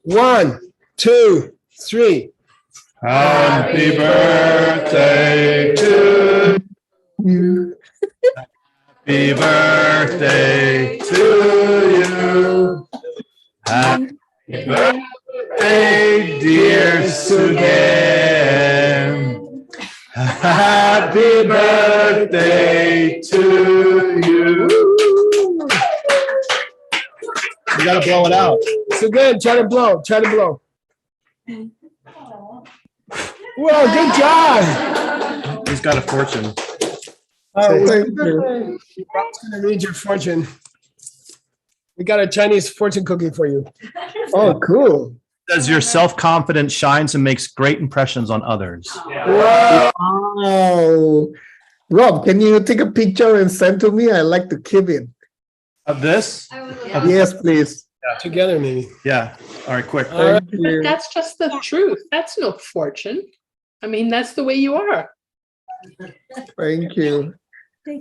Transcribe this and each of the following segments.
1, 2, 3. Happy birthday to You. Happy birthday to you. Happy birthday, dear Sugeng. Happy birthday to you. You gotta blow it out. So good. Try to blow. Try to blow. Well, good job. He's got a fortune. Thank you. Rob's going to read your fortune. We got a Chinese fortune cookie for you. Oh, cool. Says your self-confidence shines and makes great impressions on others. Wow. Rob, can you take a picture and send to me? I like to keep it. Of this? Yes, please. Together, maybe. Yeah. All right, quick. Thank But you. that's just the truth. That's no fortune. I mean, that's the way you are. Thank you.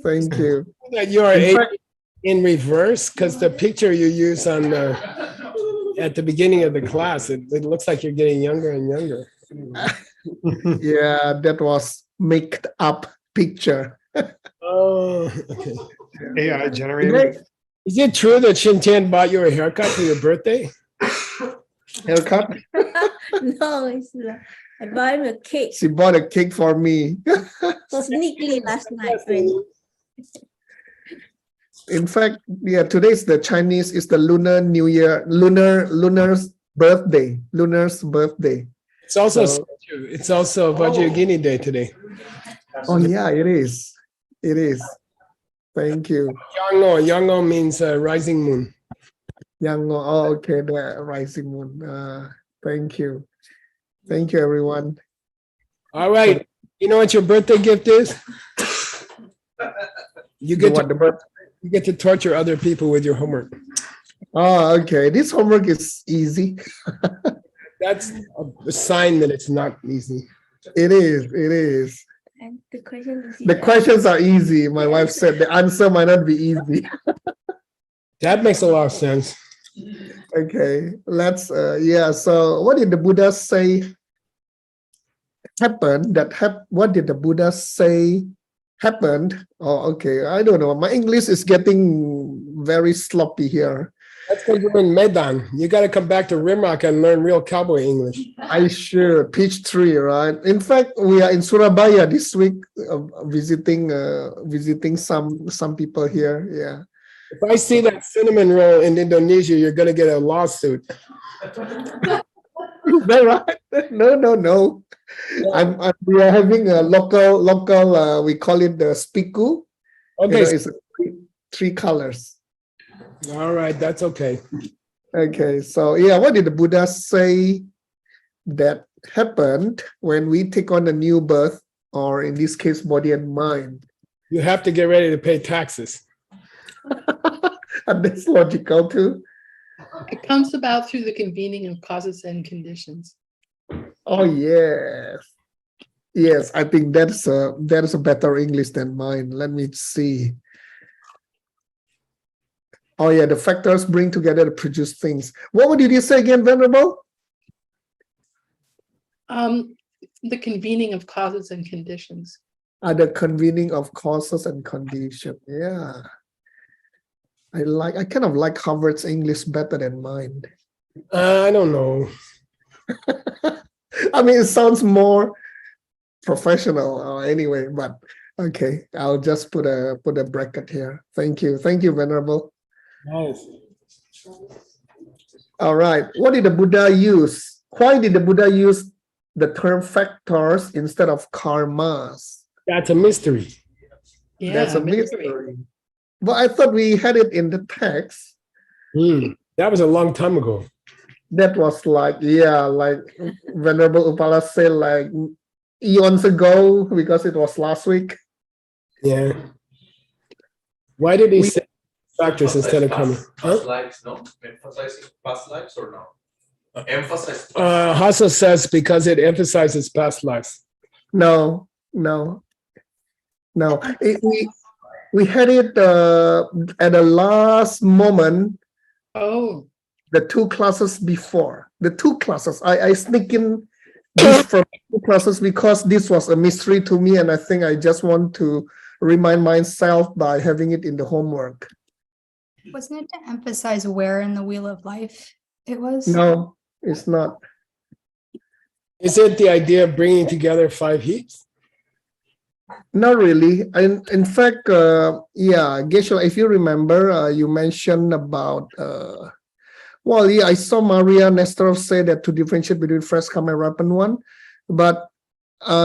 Thank you. That you are In eight fact- in reverse because the picture you use on the at the beginning of the class, it looks like you're getting younger and younger. Yeah, that was made up picture. Oh, okay. AI generated. Is it true that Shintian bought you a haircut for your birthday? Haircut. No, it's not. I bought him a cake She bought a cake for me. sneakily last night. Friend. In fact, yeah, today's the Chinese is the Lunar New Year, Lunar's birthday. Lunar's birthday. It's also So- it's also Vajrayogini Day today. Oh yeah, it is. It is. Thank you. Yango means rising moon. Young. Oh, okay. The rising moon. Thank you. Thank you, everyone. All right. You know what your birthday gift is? You get What to the birth? you get to torture other people with your homework. Oh, okay. This homework is easy. That's a sign that it's not easy. It is. It is. And the question is The questions are easy. My wife said the answer might not be easy. That makes a lot of sense. Okay. Let's. Yeah. So, what did the Buddha say happened? What did the Buddha say happened? Oh, okay. I don't know. My English is getting very sloppy here. That's because you're in Medan. You got to come back to Rimrock and learn real cowboy English. I sure peach tree, right? In fact, we are in Surabaya this week, visiting some people here. Yeah. If I see that cinnamon roll in Indonesia, you're going to get a lawsuit. Is that right? No. We are having a local. We call it the spiku. Okay. It's three colors. All right. That's okay. Okay, so yeah, what did the Buddha say that happened when we take on a new birth, or in this case, body and mind? You have to get ready to pay taxes. And that's logical too. It comes about through the convening of causes and conditions. Oh yes, I think that's a better English than mine. Let me see. Oh yeah, the factors bring together to produce things. What did you say again, Venerable? The convening of causes and conditions. The convening of causes and condition. Yeah. I kind of like Harvard's English better than mine. I don't know. I mean, it sounds more professional anyway, but okay, I'll just put a bracket here. Thank you, Venerable. Nice. All right, what did the Buddha use? Why did the Buddha use the term factors instead of karmas? That's a mystery. Yeah, That's a mystery. But I thought we had it in the text. That was a long time ago. That was like Venerable Upala said, like eons ago, because it was last week. Yeah. Why did he say factors instead of karma? Past lives, no? Emphasizing past lives or no? Emphasize. Hassa says because it emphasizes past lives. No. We had it at the last moment. Oh, the two classes before. The two classes. I sneak in this from two classes because this was a mystery to me, and I think I just want to remind myself by having it in the homework. Wasn't it to emphasize where in the wheel of life it was? No, it's not. Is it the idea of bringing together 5 heaps? Not really. In fact, yeah, Geshe, if you remember, you mentioned about, well, yeah, I saw Maria Nestorov say that to differentiate between first come and ripened one, but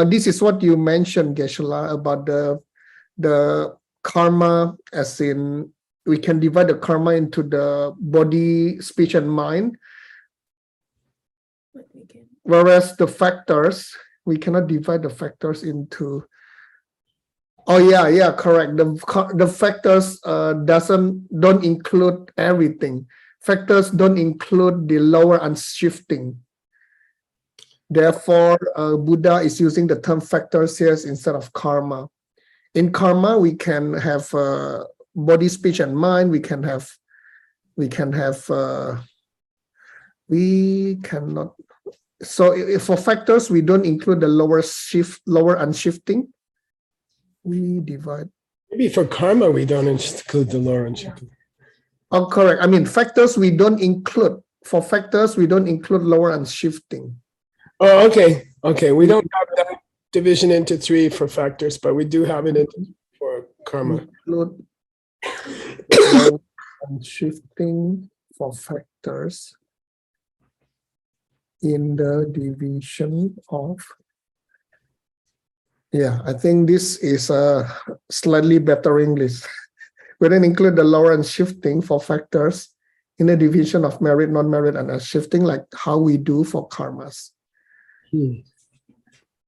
this is what you mentioned, Geshe, about the karma, as in we can divide the karma into the body, speech, and mind, whereas the factors, we cannot divide the factors into. Oh yeah, correct. The factors don't include everything. Factors don't include the lower unshifting. Therefore, Buddha is using the term factors here instead of karma. In karma, we can have body, speech, and mind. We cannot. So for factors, we don't include the lower unshifting. We divide. Maybe for karma, we don't include the lower and shifting. Oh, correct. I mean, factors we don't include. For factors, we don't include lower and shifting. Oh, okay. Okay. We don't have that division into 3 for factors, but we do have it for karma. Include lower and shifting for factors in the division of. Yeah, I think this is a slightly better English. We don't include the lower and shifting for factors in the division of merit, non-merit, and shifting, like how we do for karmas.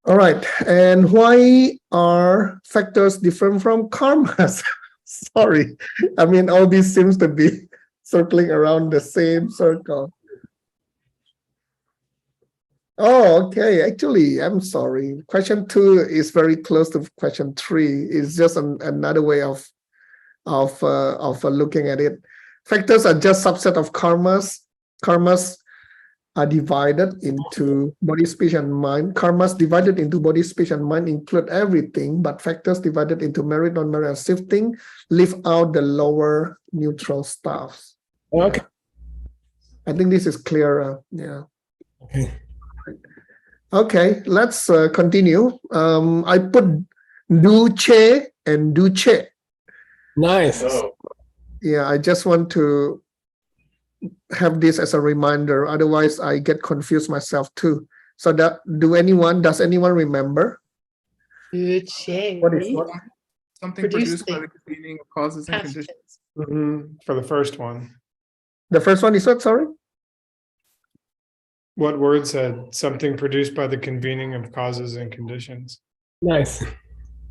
All right, and why are factors different from karmas? Sorry, I mean, all this seems to be circling around the same circle. Oh, okay. Actually, I'm sorry. Question 2 is very close to question 3. It's just another way of looking at it. Factors are just subset of karmas. Karmas are divided into body, speech, and mind. Karmas divided into body, speech, and mind include everything, but factors divided into merit, non-merit, and shifting leave out the lower neutral stuffs. Okay. I think this is clearer. Yeah. Okay. Okay, let's continue. I put duce and duce. Nice. Yeah, I just want to have this as a reminder. Otherwise, I get confused myself too. So does anyone remember? Good What is what? Something produced by Producing. the convening of causes and Past conditions. tense. For the first one, The first one is what? Sorry. what word said something produced by the convening of causes and conditions? Nice.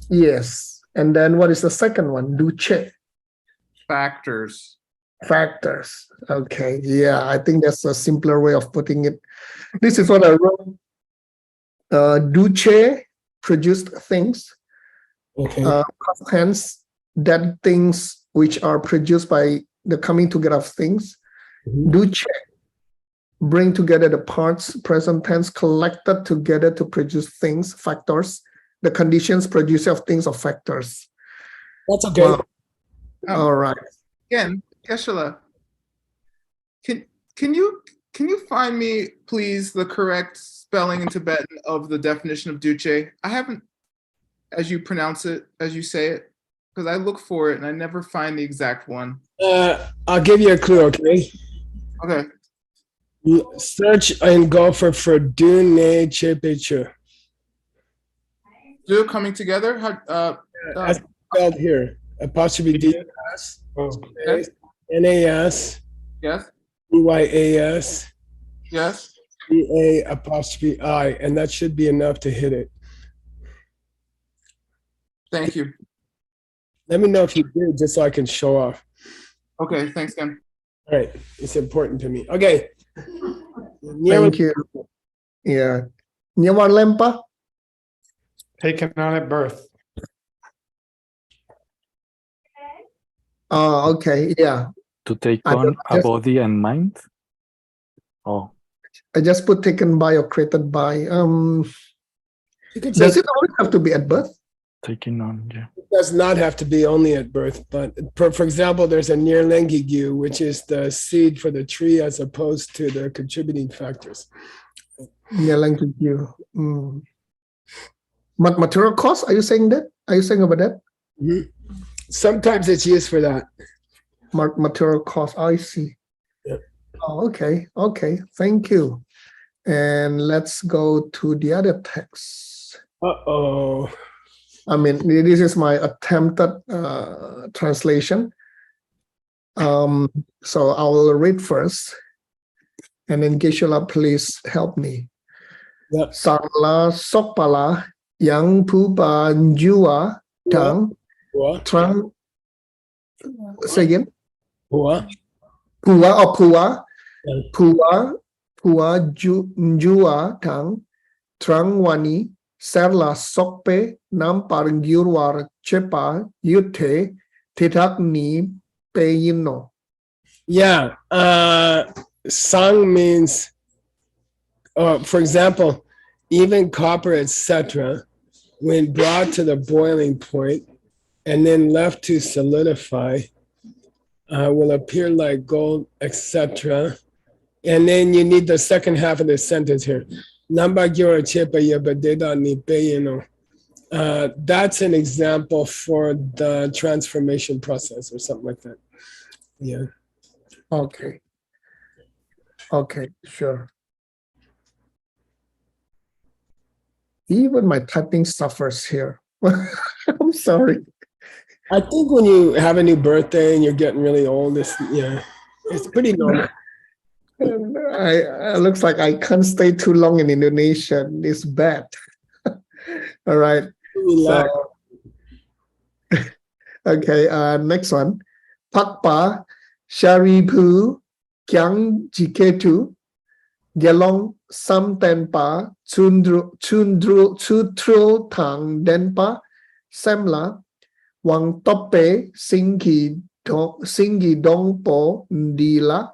Yes. And then what is the second one? Duce. Factors. Factors. Okay. Yeah, I think that's a simpler way of putting it. This is what I wrote. Duce produced things. Okay. Past tense, that things which are produced by the coming together of things. Mhm. Duce, bring together the parts, present tense, collected together to produce things, factors. The conditions, producer of things, or factors. That's okay. Wow. All right. Again, Geshe-la, can you find me, please, the correct spelling in Tibetan of the definition of duce? I haven't, as you pronounce it, as you say it, because I look for it and I never find the exact one. I'll give you a clue, okay? Okay. Search and go for dune chepechu. Do coming together? How? That's spelled here. Apostrophe D S Okay. NAS Yes. EYAS Yes. EA apostrophe I, and that should be enough to hit it. Thank you. Let me know if you do, just so I can show off. Okay. Thanks, Ken. All right, it's important to me. Okay. Thank you. Yeah. Nyawan lempa? Taken on at birth. Oh, okay. Yeah. To take I on don't a just- body and mind? Oh, I just put taken by or created by. You could say Does it always have to be at birth? taking on. Yeah. it does not have to be only at birth, but for example, there's a Nirlengigu, which is the seed for the tree as opposed to the contributing factors. Yeah, like you. Material cost? Are you saying that? Are you saying about that? Mhm. Sometimes it's used for that. Material cost. I see. Yep. Oh, okay. Okay. Thank you. And let's go to the other text. Uh-oh. I mean, this is my attempted translation. So I will read first, and then Geshe-la, please help me. Yep. Sangla sokpala yang pupa jua tang What? trang. Say again. What? Pua or pua. Yeah. Pua jua tang trang wani serla sokpe nam parang yurwar chepa yute titak ni peyino. Yeah. Sang means, for example, even copper, etc., when brought to the boiling point and then left to solidify, will appear like gold, etc. And then you need the second half of the sentence here. That's an example for the transformation process or something like that. Yeah. Okay. Okay, sure. Even my typing suffers here. I'm sorry. I think when you have a new birthday and you're getting really old, it's pretty normal. I looks like I can't stay too long in Indonesia. It's bad. All right. Relax. So, okay, next one. Pakpa Sharipu Kyang Jiketu Gelong Sam Tenpa Chutro Tang Denpa Semla Wang Tope Singi Dongpo Ndila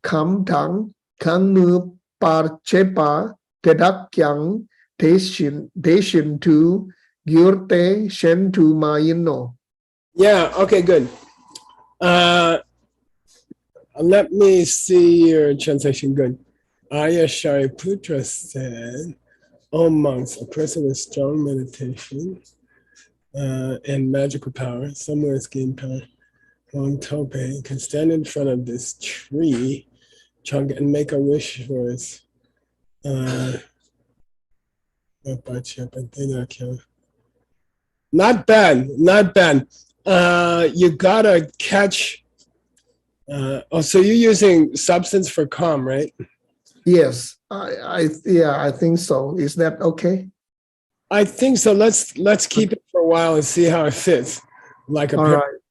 Kam Tang Kang Mu Par Chepa Tedak Kyang Deshin Tu Gyurte Shen Tu Mayino. Yeah, okay, good. Let me see your translation. Good. Arya Shariputra said, "O monks, a person with strong meditation and magical power, somewhere has gained power, Wang Tope, can stand in front of this tree trunk and make a wish for his not bad, not bad. You gotta catch. So you're using substance for calm, right? Yes, I think so. Is that okay? I think so. Let's keep it for a while and see how it fits. Like a All right.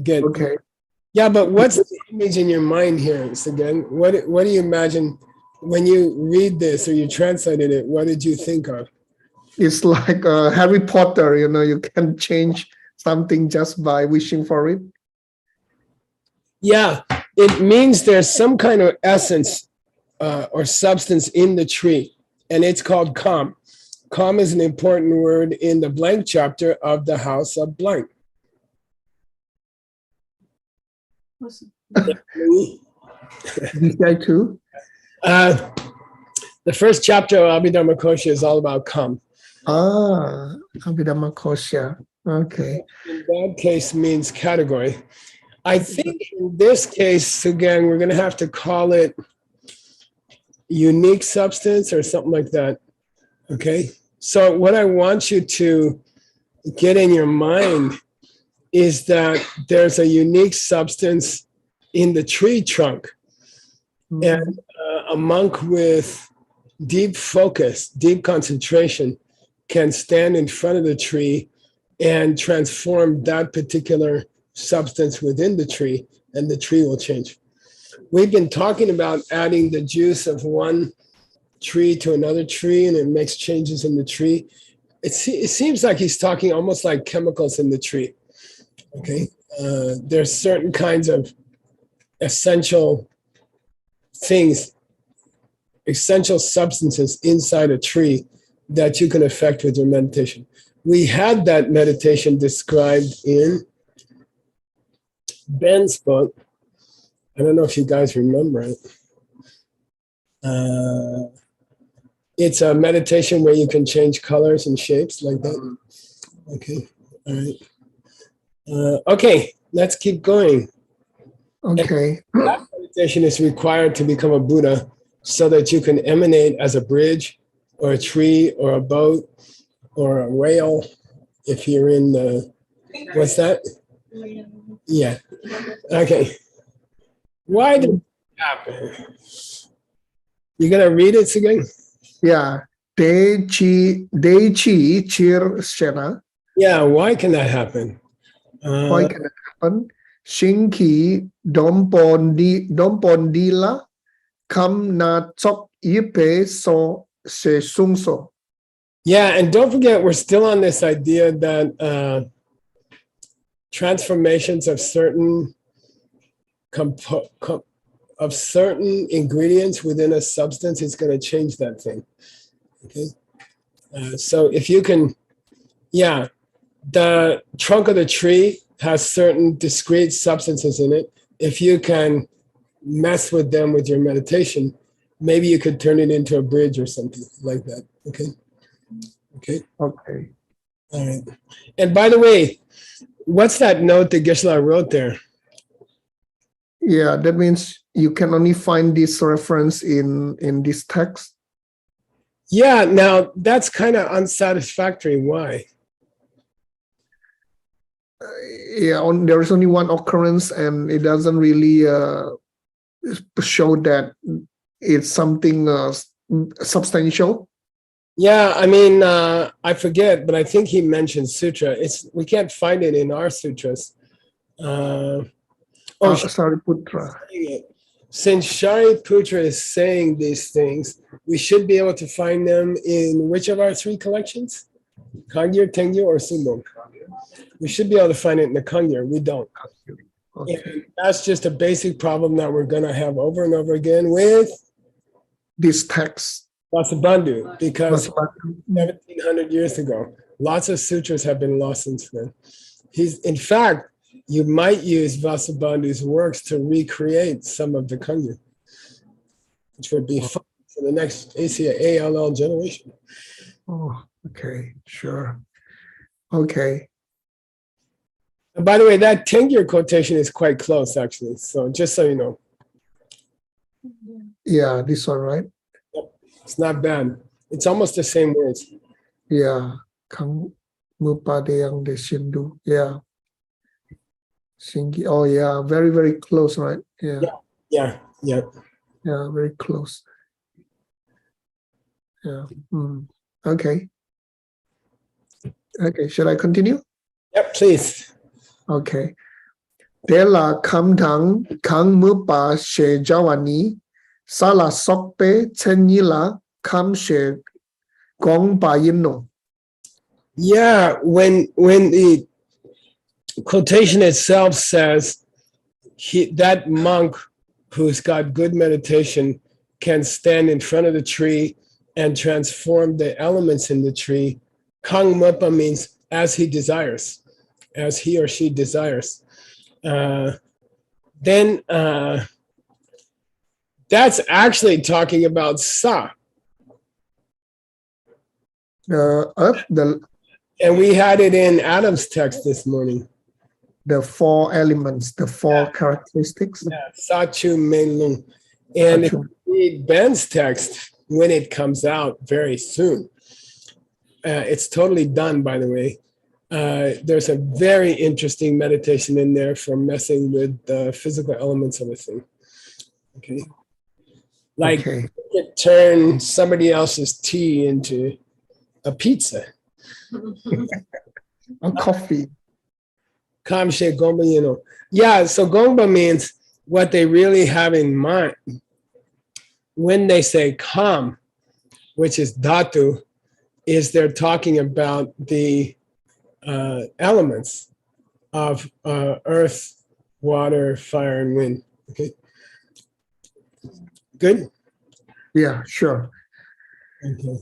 Good. Okay. Yeah, but what's the image in your mind here, Sugeng? What do you imagine when you read this or you translated it? What did you think of? It's like Harry Potter, you can change something just by wishing for it. Yeah, it means there's some kind of essence or substance in the tree, and it's called calm. Calm is an important word in the blank chapter of the House of Blank. This guy too? The first chapter of Abhidharma Kosha is all about calm. Abhidhamma Kosha. Okay. In that case means category. I think in this case, Sugeng, we're going to have to call it unique substance or something like that. Okay. So what I want you to get in your mind is that there's a unique substance in the tree trunk. And a monk with deep focus, deep concentration can stand in front of the tree and transform that particular substance within the tree, and the tree will change. We've been talking about adding the juice of one tree to another tree, and it makes changes in the tree. It seems like he's talking almost like chemicals in the tree. Okay, there's certain kinds of essential things essential substances inside a tree that you can affect with your meditation. We had that meditation described in Ben's book. I don't know if you guys remember it. It's a meditation where you can change colors and shapes like that. Okay, all right. Okay, let's keep going. Okay. That meditation is required to become a Buddha so that you can emanate as a bridge or a tree or a boat or a whale if you're in the, what's that? Yeah. Okay. Why did it happen? You gonna read it again? Yeah. Deichi Chir Shena. Yeah, why can that happen? Why can it happen? Shinki Dompondila Kam Na Chok Yipe So Se Sung So. Yeah, and don't forget, we're still on this idea that transformations of certain of certain ingredients within a substance is going to change that thing. Okay, so if you can, yeah, the trunk of the tree has certain discrete substances in it. If you can mess with them with your meditation, maybe you could turn it into a bridge or something like that. Okay. Okay. Okay. All right. And by the way, what's that note that Geshe-la wrote there? Yeah, that means you can only find this reference in this text. Yeah, now that's kind of unsatisfactory. Why? There is only one occurrence, and it doesn't really show that it's something substantial. Yeah, I mean, I forget, but I think he mentioned sutra. We can't find it in our sutras. Sariputra. Since Shariputra is saying these things, we should be able to find them in which of our three collections? Kagyu, Tengyu, or Sugeng? We should be able to find it in the Kagyu. We don't. Okay. And that's just a basic problem that we're going to have over and over again with This text. Vasubandhu, because Vasubandhu. 1700 years ago, lots of sutras have been lost since then. In fact, you might use Vasubandhu's works to recreate some of the Kagyu, which would be fun for the next ALL generation. Oh, okay, sure. Okay. And by the way, that Tengyu quotation is quite close, actually. So just so you know. Yeah, this one, right? It's not bad. It's almost the same words. Yeah. Kang Mupadeyang de Shindu. Yeah. Shingi. Oh, yeah. Very, very close, right? Yeah. Yeah. Yeah, very close. Yeah. Okay. Okay. Should I continue? Yep, please. Okay. Tela kam thang kang mupa she jawani sala sokpe chenila kam she gong pa yino. Yeah, when the quotation itself says that monk who's got good meditation can stand in front of the tree and transform the elements in the tree. Kang Mupa means as he desires, as he or she desires. Then that's actually talking about sa. And we had it in Adam's text this morning. The four elements, the four characteristics. Yeah, Sachu Menlung. And if you read Ben's text when it comes out very soon, it's totally done, by the way. There's a very interesting meditation in there for messing with the physical elements of a thing. Okay. Like you could turn somebody else's tea into a pizza. A coffee. Kamshe Gomba, you know. Yeah, so Gomba means what they really have in mind. When they say Kam, which is Dhatu, is they're talking about the elements of earth, water, fire, and wind. Okay. Good. Yeah, sure. Okay.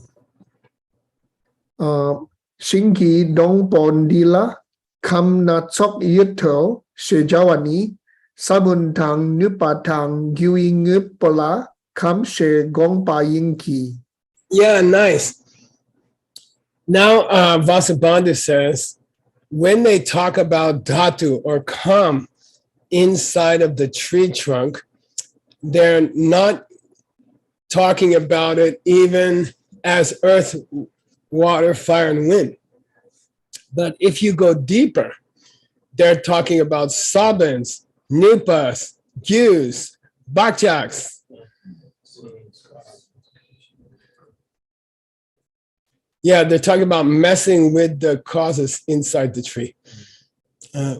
Shinki dong pondila kam na chok yuto shejawani sabuntang nupatang gui ngupola kam she gong pa yinki. Yeah, nice. Now, Vasubandhu says, when they talk about dhatu or kam inside of the tree trunk, they're not talking about it even as earth, water, fire, and wind. But if you go deeper, they're talking about sabans, nupas, gyus, bakchaks. Yeah, they're talking about messing with the causes inside the tree,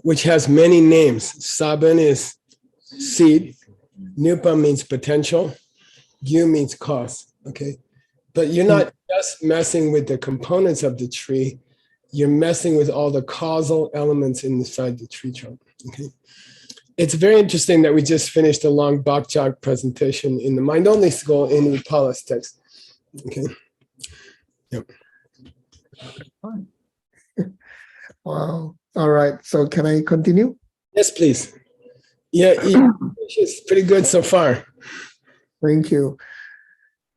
which has many names. Saban is seed, nupa means potential, gyu means cause, okay? But you're not just messing with the components of the tree, you're messing with all the causal elements inside the tree trunk, okay? It's very interesting that we just finished a long Bakchak presentation in the mind-only school in Upala's text, okay? Yep. Wow. All right. So can I continue? Yes, please. Yeah, it's pretty good so far. Thank you.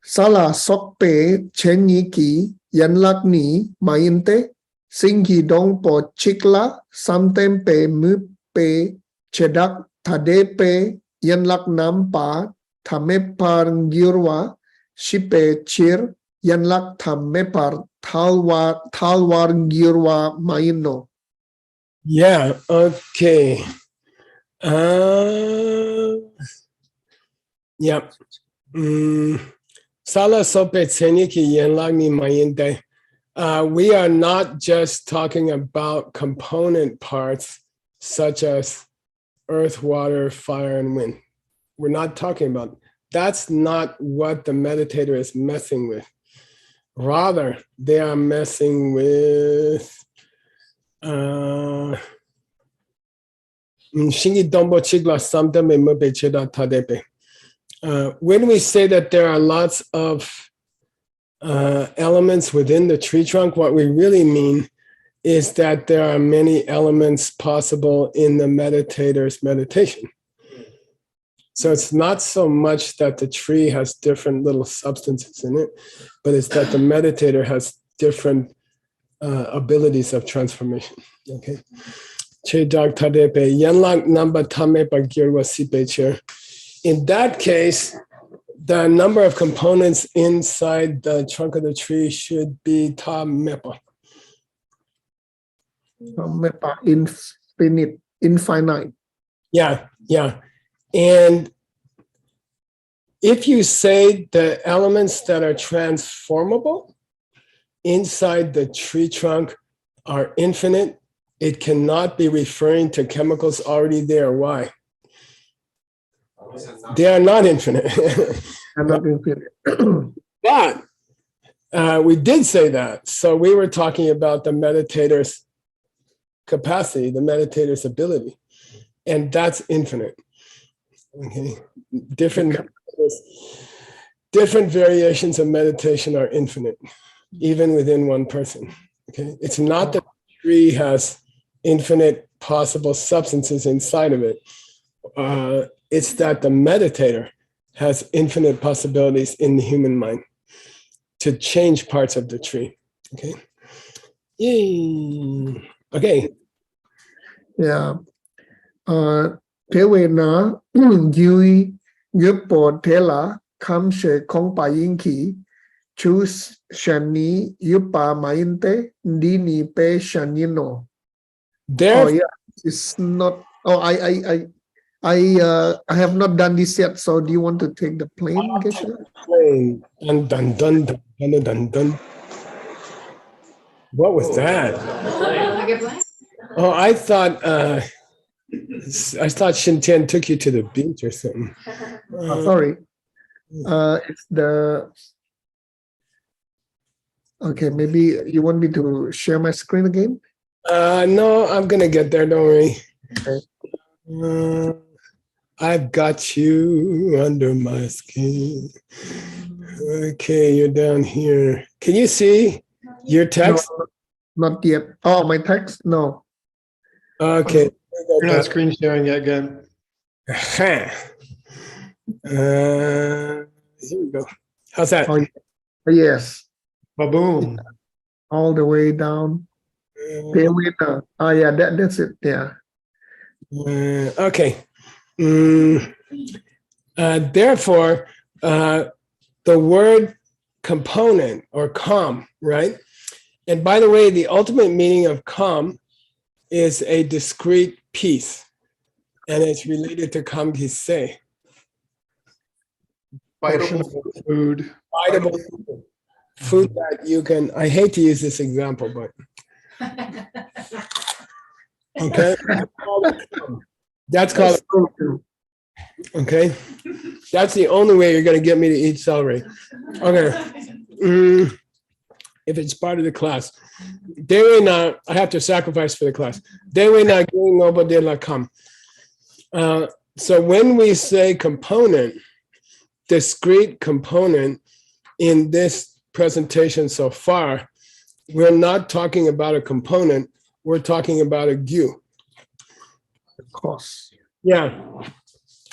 Sala sokpe chenyiki yanlakni mainte singki dong po chikla samtempe mupe chedak tadepe yanlak nampa tamepar gyurwa shipe chir yanlak tamepar talwar gyurwa maino. Yeah, okay. Yep. Sala sope tseniki yenlagni mayinte. We are not just talking about component parts such as earth, water, fire, and wind. We're not talking about, that's not what the meditator is messing with. Rather, they are messing with Shingi Dombo Chigla Samdame Mube Cheda Tadepe. When we say that there are lots of elements within the tree trunk, what we really mean is that there are many elements possible in the meditator's meditation. So it's not so much that the tree has different little substances in it, but it's that the meditator has different abilities of transformation. Okay. In that case, the number of components inside the trunk of the tree should be ta mepa. Mepa infinite. Yeah. And if you say the elements that are transformable inside the tree trunk are infinite, it cannot be referring to chemicals already there. Why? They are not infinite. But we did say that. So we were talking about the meditator's capacity, the meditator's ability. And that's infinite. Okay. Different variations of meditation are infinite, even within one person. Okay. It's not that the tree has infinite possible substances inside of it. It's that the meditator has infinite possibilities in the human mind to change parts of the tree. Okay. Yay. Okay. Yeah. Tewena Yui Yupo Tela Kamshe Kongpa Yinki Choose Shani Yupa Mainte Dini Pe Shanino. There. Oh yeah, it's not. Oh, I have not done this yet. So do you want to take the plane, Geshe? Plane. Dun, dun, dun, dun, dun, dun, dun. What was that? Oh, I thought Shintian took you to the beach or something. Sorry. It's the. Okay, maybe you want me to share my screen again? No, I'm gonna get there. Don't worry. Okay. I've got you under my skin. Okay, you're down here. Can you see your text? No, not yet. Oh, my text? No. Okay. You're not screen sharing yet, again. Here we go. How's that? Oh, yes. Ba-boom. All the way down. Oh, yeah, that's it. Yeah. Okay. Therefore, the word component or com, right? And by the way, the ultimate meaning of com is a discrete piece, and it's related to com kise. Portion Vitable of food. Biteable food that you can, I hate to use this example, but okay. That's called, okay. That's the only way you're going to get me to eat celery. Okay. If it's part of the class. Dewe na, I have to sacrifice for the class. Dewe na ging oba de la kam. So when we say component, discrete component in this presentation so far, we're not talking about a component, we're talking about a GU. Of course. Yeah.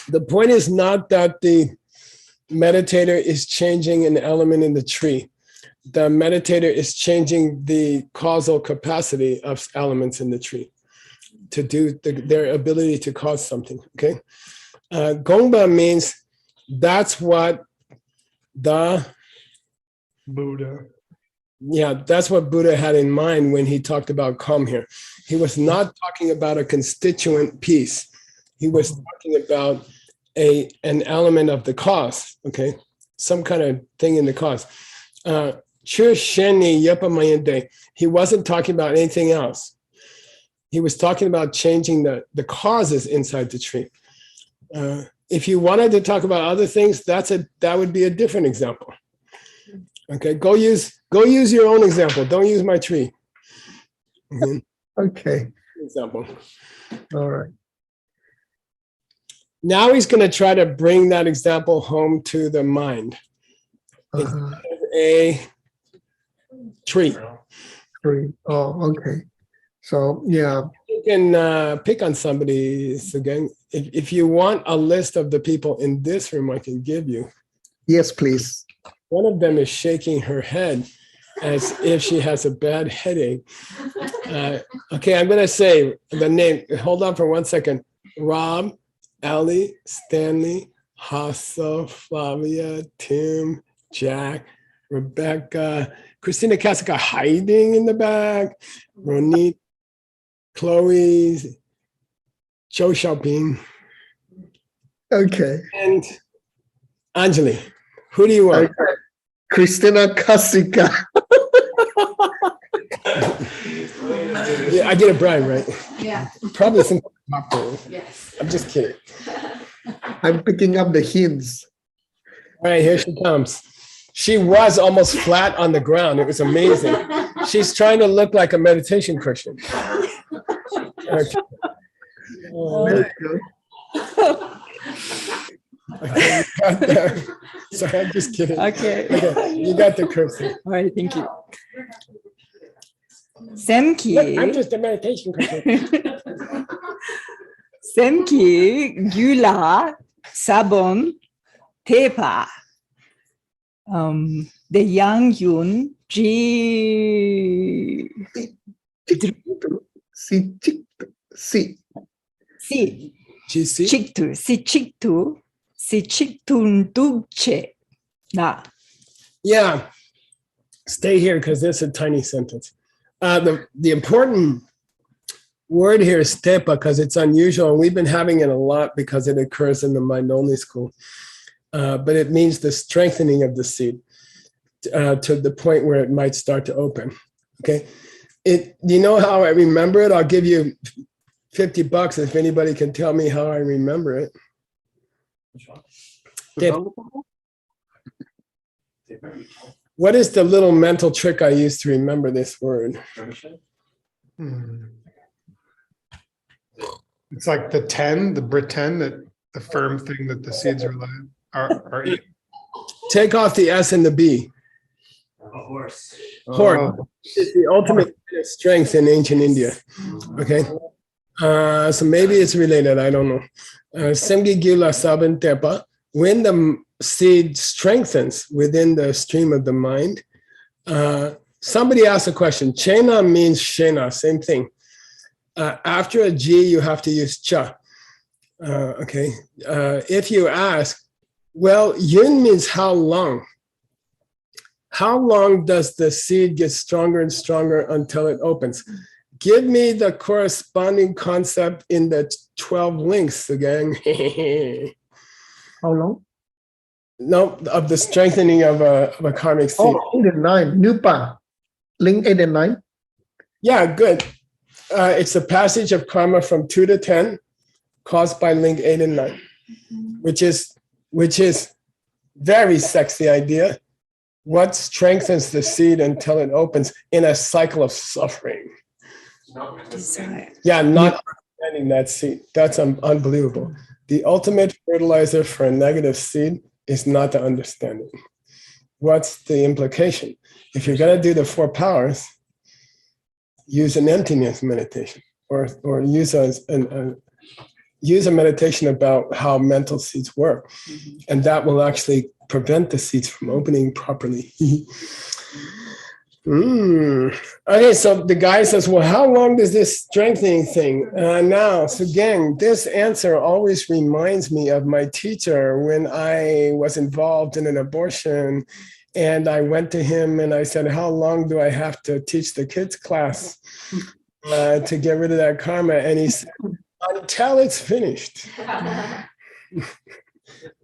The point is not that the meditator is changing an element in the tree. The meditator is changing the causal capacity of elements in the tree to do their ability to cause something, okay? Gongba means that's what the Buddha. Yeah, that's what Buddha had in mind when he talked about calm here. He was not talking about a constituent piece. He was talking about an element of the cause, okay? Some kind of thing in the cause. He wasn't talking about anything else. He was talking about changing the causes inside the tree. If you wanted to talk about other things, that would be a different example. Okay, go use your own example. Don't use my tree. Okay. Example. All right. Now he's going to try to bring that example home to the mind. It's a tree. Three. Oh, okay. So, yeah. You can pick on somebody, Sugeng. If you want a list of the people in this room, I can give you. Yes, please. One of them is shaking her head as if she has a bad headache. Okay, I'm going to say the name. Hold on for 1 second. Rob, Ellie, Stanley, Hasso, Flavia, Tim, Jack, Rebecca, Christina Cassica hiding in the back, Ronit, Chloe, Joe Xiaoping, Okay. and Anjali. Who do you want? Okay. Christina Cassica. Yeah, I get a bribe, right? Yeah. Probably some popcorn. Yes. I'm just kidding. I'm picking up the hints. All right, here she comes. She was almost flat on the ground. It was amazing. She's trying to look like a meditation Christian. Okay. Very good. Okay, you got that. Sorry, I'm just kidding. Okay. Okay, you got the cursor. All right, thank you. Semki. Look, I'm just a meditation Christian. Semki, gula, sabon, tepa. The young yun, ji. Si. Si. GC? Chiktu, si chiktun dugche. Na. Yeah. Stay here because this is a tiny sentence. The important word here is tepa because it's unusual. And we've been having it a lot because it occurs in the mind-only school. But it means the strengthening of the seed to the point where it might start to open. Okay. You know how I remember it? I'll give you $50 if anybody can tell me how I remember it. What is the little mental trick I use to remember this word? It's like the 10, the pretend that the firm thing that the seeds are in. take off the S and the B. A horse. Horse is the ultimate strength in ancient India. Okay. So maybe it's related. I don't know. Semgi gila saban tepa. When the seed strengthens within the stream of the mind, somebody asked a question. Chena means shena, same thing. After a G, you have to use cha. Okay. If you ask, well, yun means how long? How long does the seed get stronger and stronger until it opens? Give me the corresponding concept in the 12 links again. How long? No, of the strengthening of a karmic seed. Oh, 8 and 9. Nupa. Link 8 and 9. Yeah, good. It's a passage of karma from 2 to 10 caused by link 8 and 9, which is very sexy idea. What strengthens the seed until it opens in a cycle of suffering? Desire. Yeah, not understanding that seed. That's unbelievable. The ultimate fertilizer for a negative seed is not to understand it. What's the implication? If you're going to do the 4 powers, use an emptiness meditation, or use a meditation about how mental seeds work, and that will actually prevent the seeds from opening properly. Okay, so the guy says, well, how long does this strengthening thing? Now, Sugeng, this answer always reminds me of my teacher when I was involved in an abortion, and I went to him and I said, how long do I have to teach the kids class to get rid of that karma? And he said, until it's finished.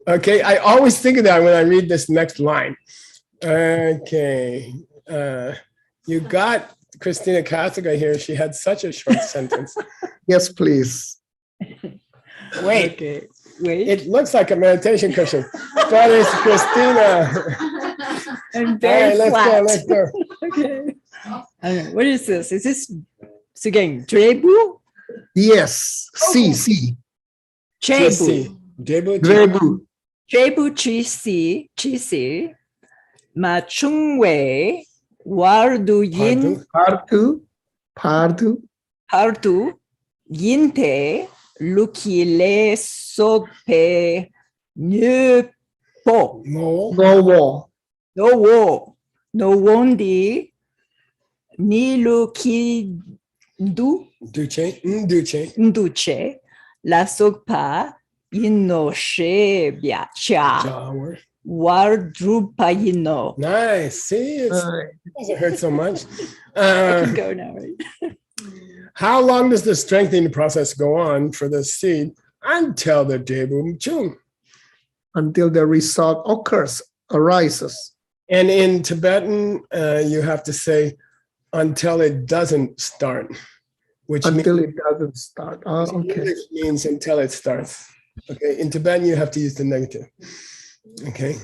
Okay, I always think of that when I read this next line. Okay, you got Christina Kasiga here. She had such a short sentence. Yes, please. Wait, Okay. Wait. it looks like a meditation cushion, but it's Christina. I'm All very right, flat. let's go. Okay. What is this? Is this Sugeng? Drebu? Yes. C. Drebu. Debu. Drebu. Drebu Chisi. Machungwe. Wardu Yin. Pardu. Pardu. Yinte. Lukile Sope. Nupo. No. Nowo. No wondi. Niluki Duce. Nduche. La Sogpa. Inoshe Biacha. Jawa. Wardrupa Yino. Nice. See, it doesn't hurt so much. I can go now, right? How long does the strengthening process go on for the seed until the Debu Chung? Until the result arises. And in Tibetan, you have to say until it doesn't start, which Until it doesn't start. Okay. means until it starts. Okay, in Tibetan, you have to use the negative. Okay,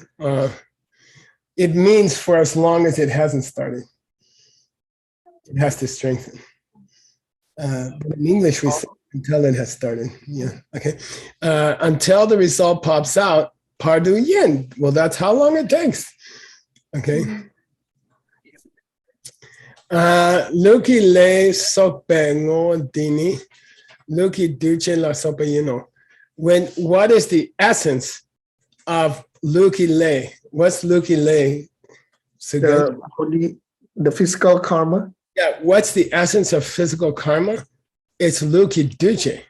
it means for as long as it hasn't started, it has to strengthen. But in English, we say until it has started. Yeah, okay. Until the result pops out, pardu yin. Well, that's how long it takes. Okay. Luki le sope ngo dini. Luki duce la sope yino. What is the essence of Luki le? What's Luki le? The physical karma. Yeah, what's the essence of physical karma? It's Luki duce.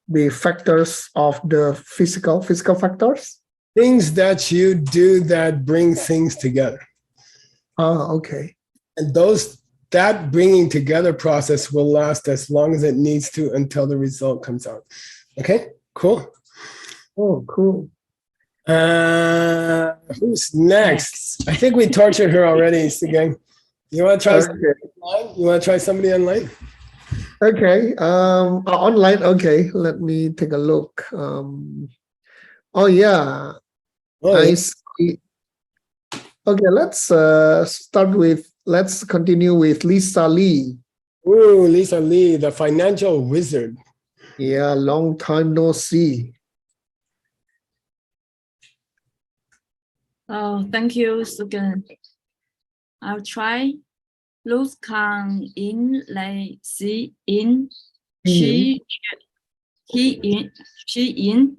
The factors of the physical factors. Things that you do that bring things together. Okay. And that bringing together process will last as long as it needs to until the result comes out. Okay, cool. Oh, cool. Who's next? I think we tortured her already, Sugeng. You want to try somebody online? You want to try somebody online? Okay. Online. Okay. Let me take a look. Oh yeah. I see. Okay. Let's continue with Lisa Lee. Ooh, Lisa Lee, the financial wizard. Yeah. Long time no see. Oh, thank you, Sugeng. I'll try. Lúc khang in lại sĩ in she in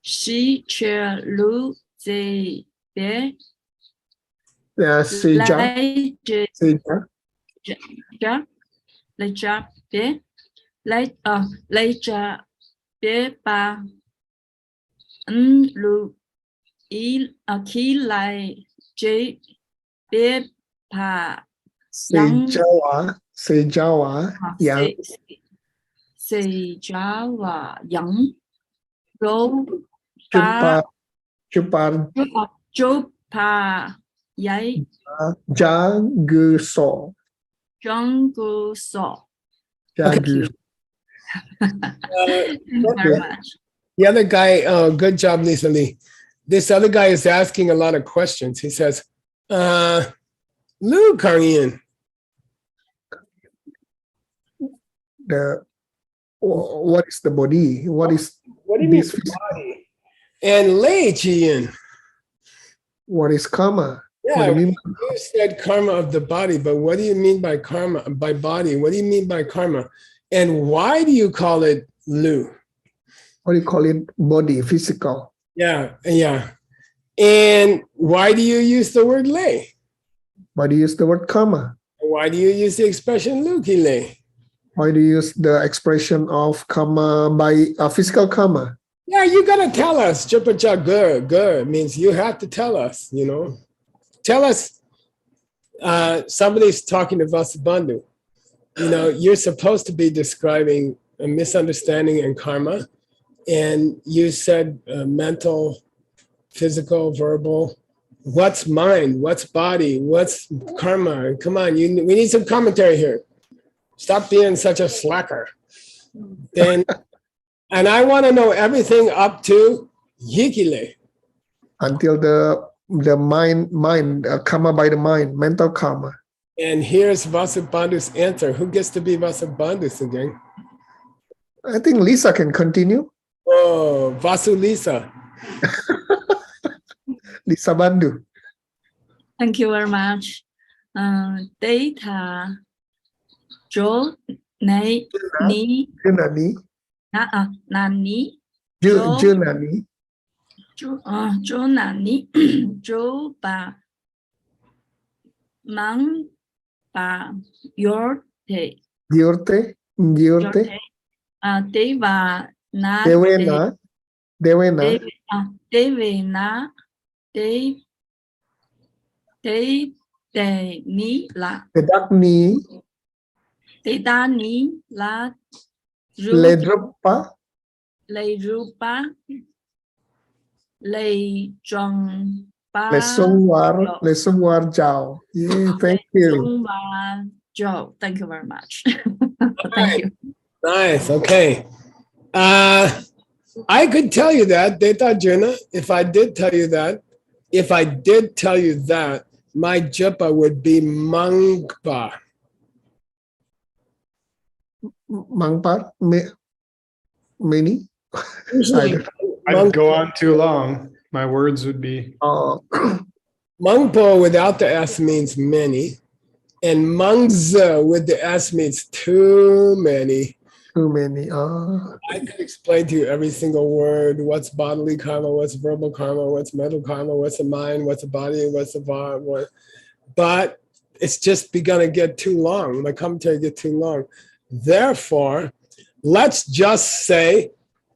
she chair lu dây bé Yeah, say ja, lấy say ja. ja lấy ja bé lấy ja bé ba lu khi lại chế bé pa Say Jawa, say Jawa. Yeah, Sì già và dẫn rô Chupa, ba Chupa, chốt pa giấy Ja Gu So, trong cơ sở. Ja Okay. Gu. Thank you very much. The other guy, good job, Lisa Lee. This other guy is asking a lot of questions. He says, Lu Kang Yin, What is the body? What is what do you mean this? body? And Lei Chi Yin. What is karma? What Yeah, do you mean? you said karma of the body, but what do you mean by karma, by body? What do you mean by karma? And why do you call it Lu? What do you call it? Body, physical. Yeah, yeah. And why do you use the word Lei? Why do you use the word karma? Why do you use the expression Lu Ki Lei? Why do you use the expression of karma by physical karma? Yeah, you gotta tell us. Chupacha gur means you have to tell us, you know. Tell us, somebody's talking to Vasubandhu. You know, you're supposed to be describing a misunderstanding and karma. And you said mental, physical, verbal. What's mind? What's body? What's karma? Come on, we need some commentary here. Stop being such a slacker. Then, and I want to know everything up to Yikile. Until the mind karma by the mind, mental karma. And here's Vasubandhu's answer. Who gets to be Vasubandhu again? I think Lisa can continue. Oh, Vasu Lisa. Lisa Bandhu. Thank you very much. Data chỗ này ní Junani. là ní Junani. chỗ là ní chỗ bà mang bà yorte Diorte. tế và na Devena. Devena. tế về na tế tế ní là Pedakni. tế đa ní là Ledrupa. lei rupa lei trong ba Lesungwar Jao. Yeah, thank you. Joe, thank you very much. Thank Thank you. Nice. Okay. I could tell you that, Deta Juna, if I did tell you that, my japa would be Mangpa. Mangpar? Many? I'd go on too long. My words would be. Mangpo without the S means many, and Mangza with the S means too many. Too many. I could explain to you every single word. What's bodily karma? What's verbal karma? What's mental karma? What's the mind? What's the body? What's the vibe? What? But it's just gonna get too long. My commentary get too long. Therefore, let's just say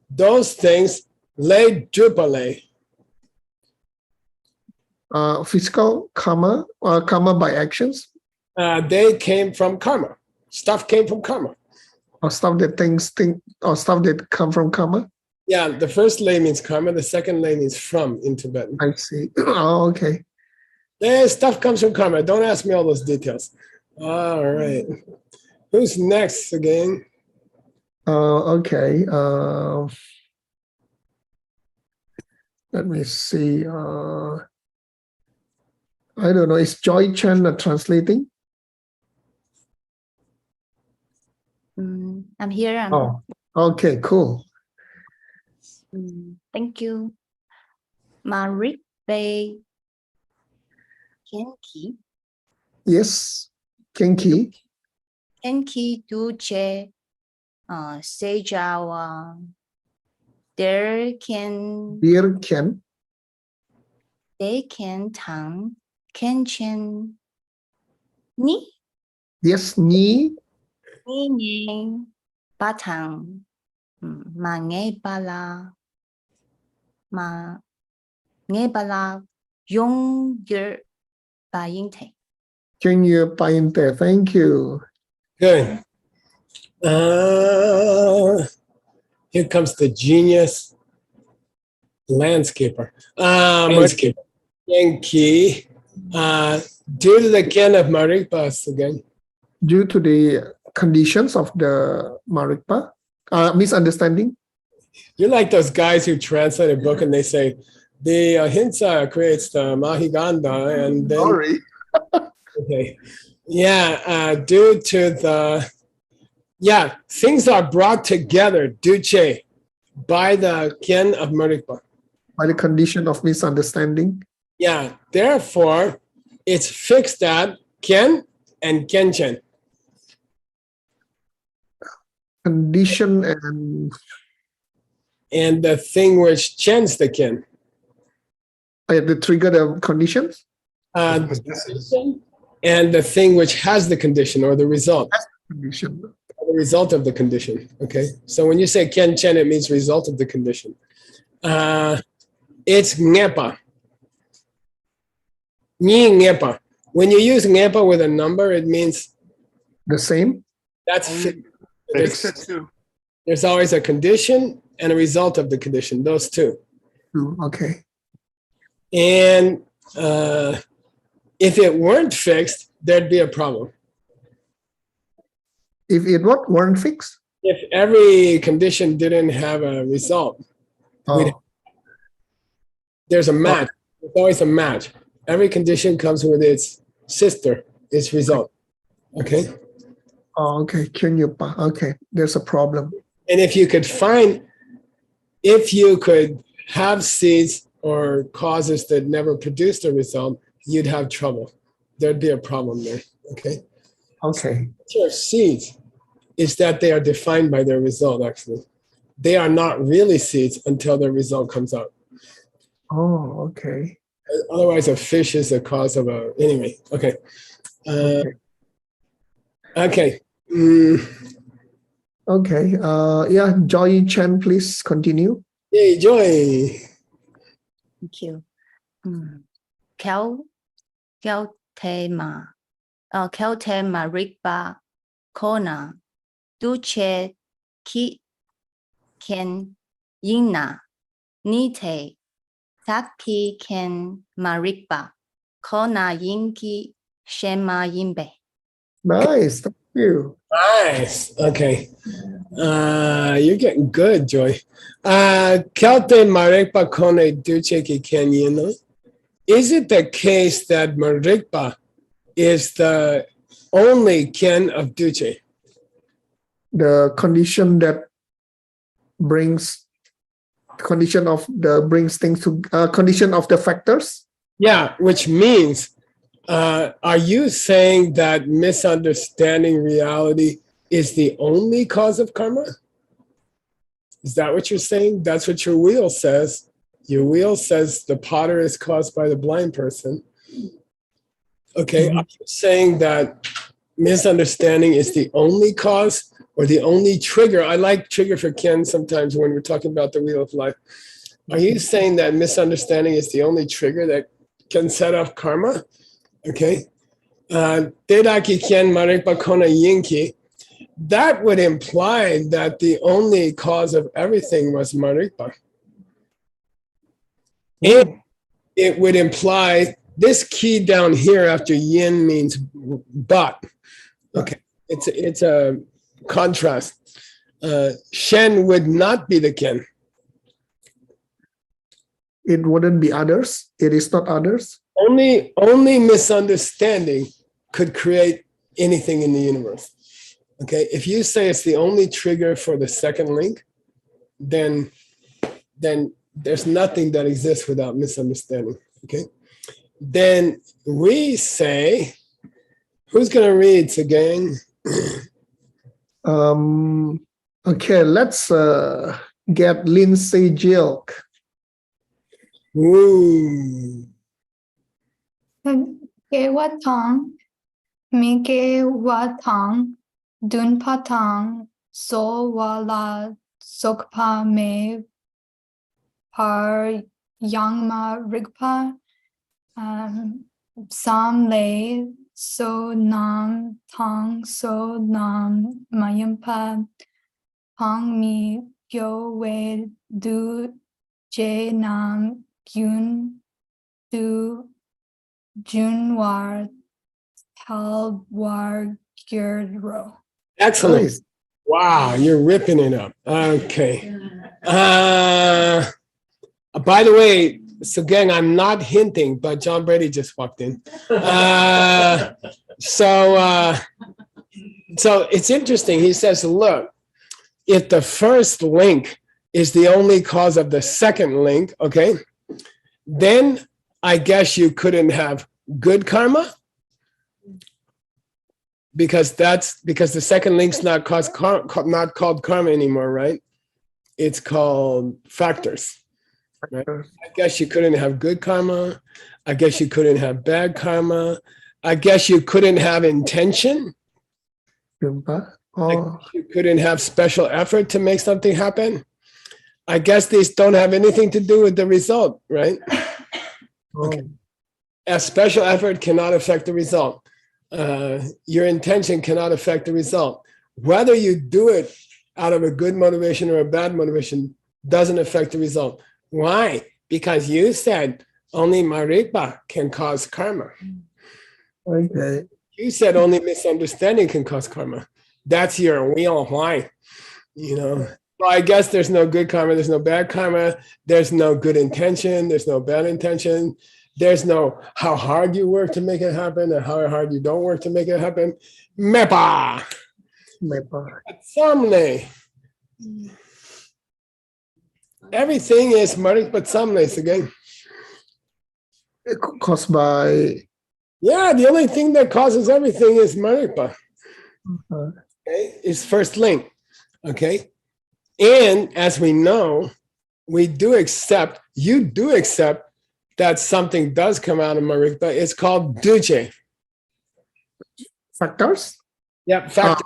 those things lay drupale. Physical karma, karma by actions, They came from karma. Stuff came from karma. or stuff that or stuff that come from karma. Yeah, the first lay means karma. The second lay means from in Tibetan. I see. Oh, okay. Stuff comes from karma. Don't ask me all those details. All right. Who's next again? Okay. Let me see. I don't know. Is Joy Chen translating? I'm here. Oh, okay, cool. Thank you. Marik Bay Genki. Yes. Kenki. Genki duce sejawa. There can Dear Ken. they can tang kenchen ni Yes. Ni. ni nyeng batang ma nge bala ma nge bala yong yer ba ying te. Kenya Painte. Thank you. Good. Here comes the genius landscaper. Landscaper. Genki. Due to the Ken of Maripas again. Due to the conditions of the Marikpa, misunderstanding. You're like those guys who translate a book and they say, the ahimsa creates the mahiganda, and then Sorry. okay, yeah, due to the things are brought together, duce, by the Ken of Marikpa. By the condition of misunderstanding. Yeah, therefore, it's fixed at Ken and Kenchen. Condition And the thing which chens the Ken. the trigger the conditions. And the thing which has the condition or the result. Condition. The result of the condition. Okay. So when you say Ken Chen, it means result of the condition. It's ngepa. Ni ngepa. When you use ngepa with a number, it means The same. that's Fixed too. there's always a condition and a result of the condition, those two. Okay. And if it weren't fixed, there'd be a problem. If it weren't fixed. If every condition didn't have a result, there's a match. There's always a match. Every condition comes with its sister, its result. Okay? Okay. Okay. There's a problem. And if you could have seeds or causes that never produced a result, you'd have trouble. There'd be a problem there. Okay? Okay. Your seeds is that they are defined by their result, actually. They are not really seeds until their result comes out. Oh, okay. Otherwise, a fish is a cause of a. Anyway, okay. Okay. Okay. Joy Chen, please continue. Yay, Joy. Thank you. Keltema Rikba Kona Duce Ki Ken Yina Nite Taki Ken Marikba Kona Yinki Shema Yimbe. Nice. Thank you. Nice. Okay. You're getting good, Joy. Kelte Marikpa Kone Duce Ki Ken Yina. Is it the case that Marikpa is the only Ken of Duce? The condition that brings condition of the factors. Yeah, which means, are you saying that misunderstanding reality is the only cause of karma? Is that what you're saying? That's what your wheel says. Your wheel says the potter is caused by the blind person. Okay, Are you saying that misunderstanding is the only cause or the only trigger? I like trigger for Ken sometimes when we're talking about the wheel of life. Are you saying that misunderstanding is the only trigger that can set off karma? Okay. Dedaki Ken Marikpa Kona Yinki. That would imply that the only cause of everything was Marikpa. And it would imply this key down here after yin means but. Okay. It's a contrast. Shen would not be the Ken. It wouldn't be others. It is not others. Only misunderstanding could create anything in the universe. Okay, if you say it's the only trigger for the second link, then there's nothing that exists without misunderstanding. Okay, then we say, who's going to read, Sugeng? Okay, let's get Lindsay Jilk. Ooh. Ke watang, mi ke watang, dun patang, so wala sokpa me par yangma rigpa, sam le so nam tang so nam mayampa, pang mi yo we du je nam gyun du junwar talwar gyro. Excellent. Nice. Wow, you're ripping it up. Okay. By the way, Sugeng, I'm not hinting, but John Brady just walked in. So it's interesting. He says, look, if the first link is the only cause of the second link, okay, then I guess you couldn't have good karma, because the second link's not called karma anymore, right? It's called factors. Right? I guess you couldn't have good karma. I guess you couldn't have bad karma. I guess you couldn't have intention. Oh, You couldn't have special effort to make something happen. I guess these don't have anything to do with the result, right? Okay. A special effort cannot affect the result. Your intention cannot affect the result. Whether you do it out of a good motivation or a bad motivation doesn't affect the result. Why? Because you said only marikpa can cause karma. okay. You said only misunderstanding can cause karma. That's your wheel. Why? You know. Well, I guess there's no good karma. There's no bad karma. There's no good intention. There's no bad intention. There's no how hard you work to make it happen and how hard you don't work to make it happen. Mepa. Samne. Everything is marik but samne again. Caused by. Yeah, the only thing that causes everything is marikpa. Okay, is first link. Okay. And as we know, you do accept that something does come out of marikpa. It's called duche. Factors? Yep, factors.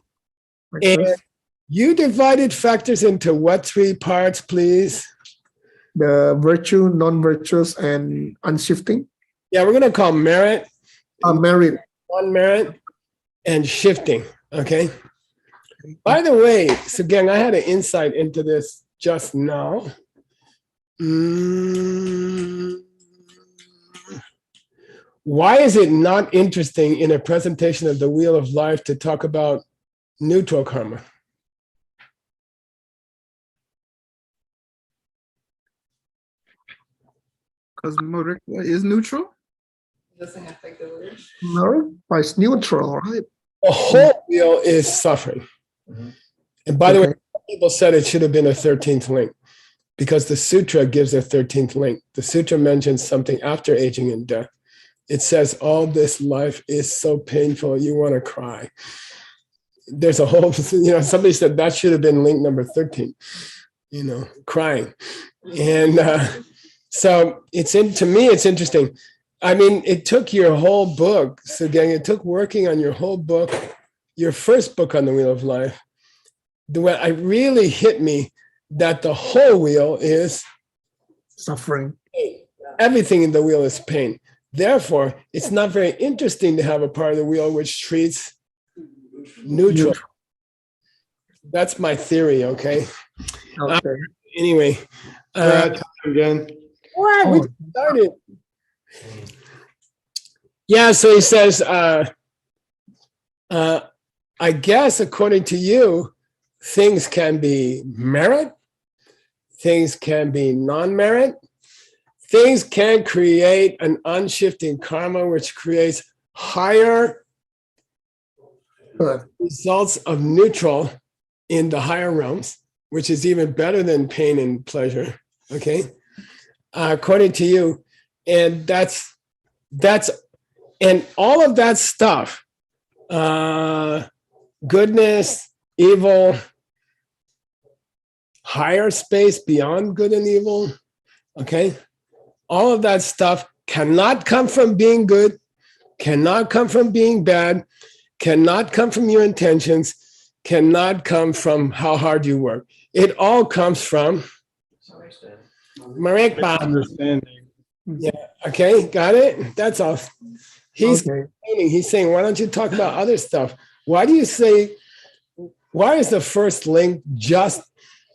And you divided factors into what three parts, please? The virtue, non-virtuous, and unshifting. Yeah, we're going to call merit. Merit. Non-merit and shifting. Okay. By the way, so again, I had an insight into this just now. Why is it not interesting in a presentation of the Wheel of Life to talk about neutral karma? Because marikpa is neutral? Doesn't affect the word. No, it's neutral, right? The whole wheel is suffering. And by the way, people said it should have been a 13th link because the sutra gives a 13th link. The sutra mentions something after aging and death. It says, all this life is so painful, you want to cry. There's a whole, somebody said that should have been link number 13, crying. And so to me, it's interesting. I mean, it took your whole book, Sugeng, it took working on your whole book, your first book on the Wheel of Life. The way it really hit me that the whole wheel is suffering. Everything in the wheel is pain. Therefore, it's not very interesting to have a part of the wheel which treats neutral. That's my theory, okay? Anyway. Again. What? We started. Yeah, so he says, I guess according to you, things can be merit, things can be non-merit, things can create an unshifting karma, which creates higher results of neutral in the higher realms, which is even better than pain and pleasure, okay? According to you, and that's And all of that stuff, goodness, evil, higher space beyond good and evil, okay? All of that stuff cannot come from being good, cannot come from being bad, cannot come from your intentions, cannot come from how hard you work. It all comes from Marikpa. Understanding. Yeah, okay, got it? That's all. He's Okay. He's saying, why don't you talk about other stuff? Why is the first link just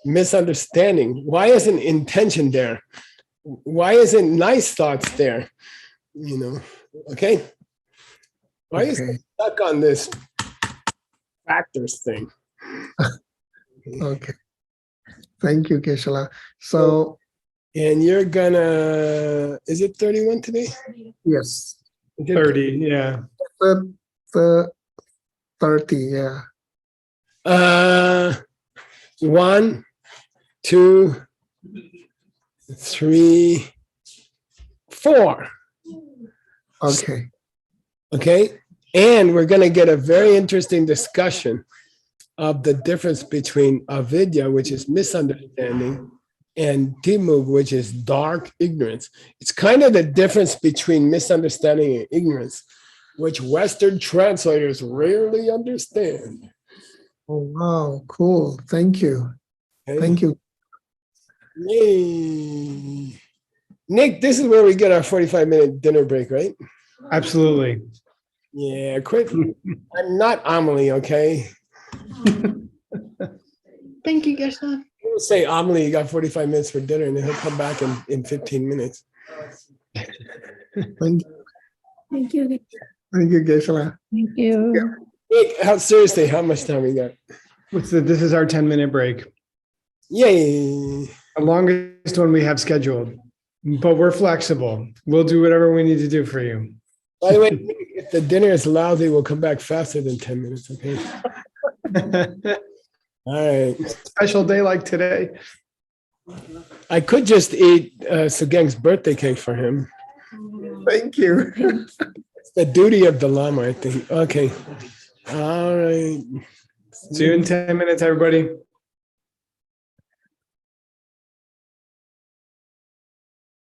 misunderstanding? Why isn't intention there? Why isn't nice thoughts there? You know, okay? Why are you Okay. stuck on this factors thing? Okay. Thank you, Geshe-la. So, And you're gonna, is it 31 today? yes, Is it 30, yeah. the 30, yeah. 1, 2, 3, 4. Okay. Okay. And we're going to get a very interesting discussion of the difference between avidya, which is misunderstanding, and timug, which is dark ignorance. It's kind of the difference between misunderstanding and ignorance, which Western translators rarely understand. Oh, wow. Cool. Thank you. Okay? Thank you. Yay. Nick, this is where we get our 45-minute dinner break, right? Absolutely. Yeah, quit. I'm not Amelie, okay? Thank you, Geshe-la. He'll say, Amelie, you got 45 minutes for dinner, and then he'll come back in 15 minutes. Thank you. Thank you. Thank you, Geshe-la. Thank you. Nick, seriously, how much time we got? This is our 10-minute break. Yay. The longest one we have scheduled. But we're flexible. We'll do whatever we need to do for you. By the way, Nick, if the dinner is lousy, we'll come back faster than 10 minutes, okay? All right. Special day like today. I could just eat Sugeng's birthday cake for him. Thank you. It's the duty of the Lama, I think. Okay. All right. See you in 10 minutes, everybody.